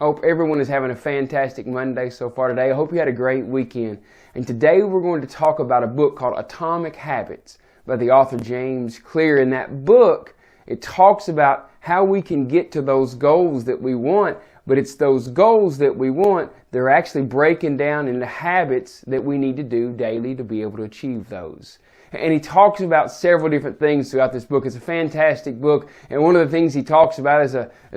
I hope everyone is having a fantastic Monday so far today. I hope you had a great weekend. And today we're going to talk about a book called Atomic Habits by the author James Clear. In that book, it talks about how we can get to those goals that we want, but it's those goals that we want, they're actually breaking down into habits that we need to do daily to be able to achieve those. And he talks about several different things throughout this book. It's a fantastic book. And one of the things he talks about is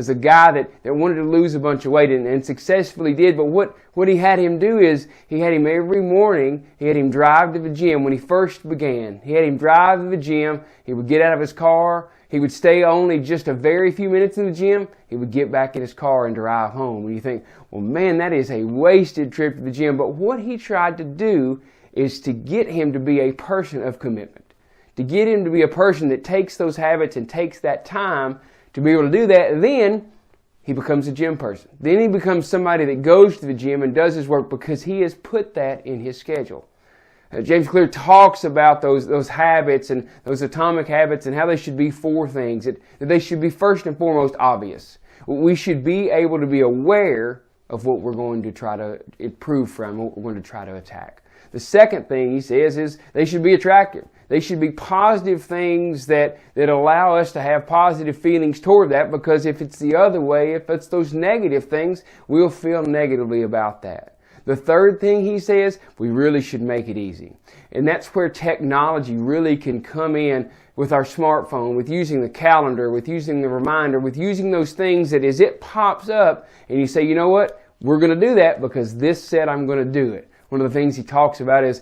a guy that wanted to lose a bunch of weight and successfully did. But what he had him do is he had him every morning, he had him drive to the gym when he first began. He had him drive to the gym. He would get out of his car. He would stay only just a very few minutes in the gym. He would get back in his car and drive home. And you think, well, man, that is a wasted trip to the gym. But what he tried to do is to get him to be a person of commitment, to get him to be a person that takes those habits and takes that time to be able to do that. Then he becomes a gym person. Then he becomes somebody that goes to the gym and does his work because he has put that in his schedule. James Clear talks about those habits and those atomic habits and how they should be four things, that they should be first and foremost obvious. We should be able to be aware of what we're going to try to improve from, what we're going to try to attack. The second thing he says is they should be attractive. They should be positive things that allow us to have positive feelings toward that, because if it's the other way, if it's those negative things, we'll feel negatively about that. The third thing he says, we really should make it easy. And that's where technology really can come in with our smartphone, with using the calendar, with using the reminder, with using those things that as it pops up and you say, you know what, we're going to do that because this said I'm going to do it. One of the things he talks about is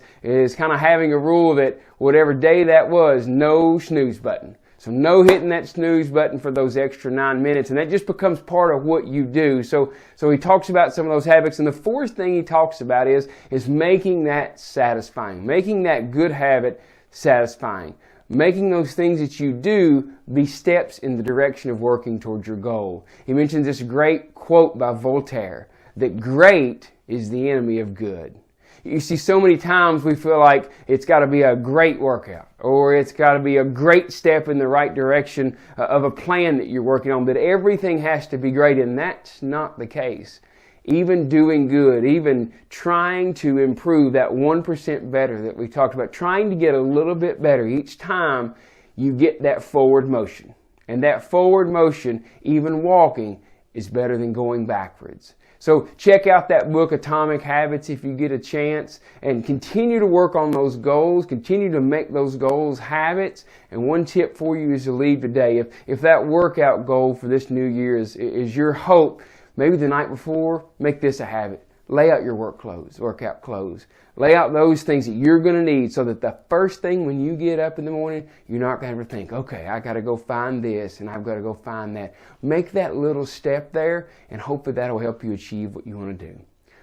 kind of having a rule that whatever day that was, no snooze button. So no hitting that snooze button for those extra 9 minutes. And that just becomes part of what you do. So he talks about some of those habits. And the fourth thing he talks about is making that satisfying, making that good habit satisfying, making those things that you do be steps in the direction of working towards your goal. He mentions this great quote by Voltaire, that great is the enemy of good. You see, so many times we feel like it's got to be a great workout, or it's got to be a great step in the right direction of a plan that you're working on, that everything has to be great, and that's not the case. Even doing good, even trying to improve that 1% better that we talked about, trying to get a little bit better each time you get that forward motion. And that forward motion, even walking, is better than going backwards. So check out that book, Atomic Habits, if you get a chance, and continue to work on those goals, continue to make those goals habits. And one tip for you is to leave today. If that workout goal for this new year is your hope, maybe the night before, make this a habit. Lay out your workout clothes. Lay out those things that you're going to need so that the first thing when you get up in the morning, you're not going to think, okay, I got to go find this and I've got to go find that. Make that little step there, and hopefully that'll help you achieve what you want to do.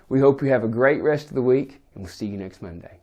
We hope you have a great rest of the week, and we'll see you next Monday.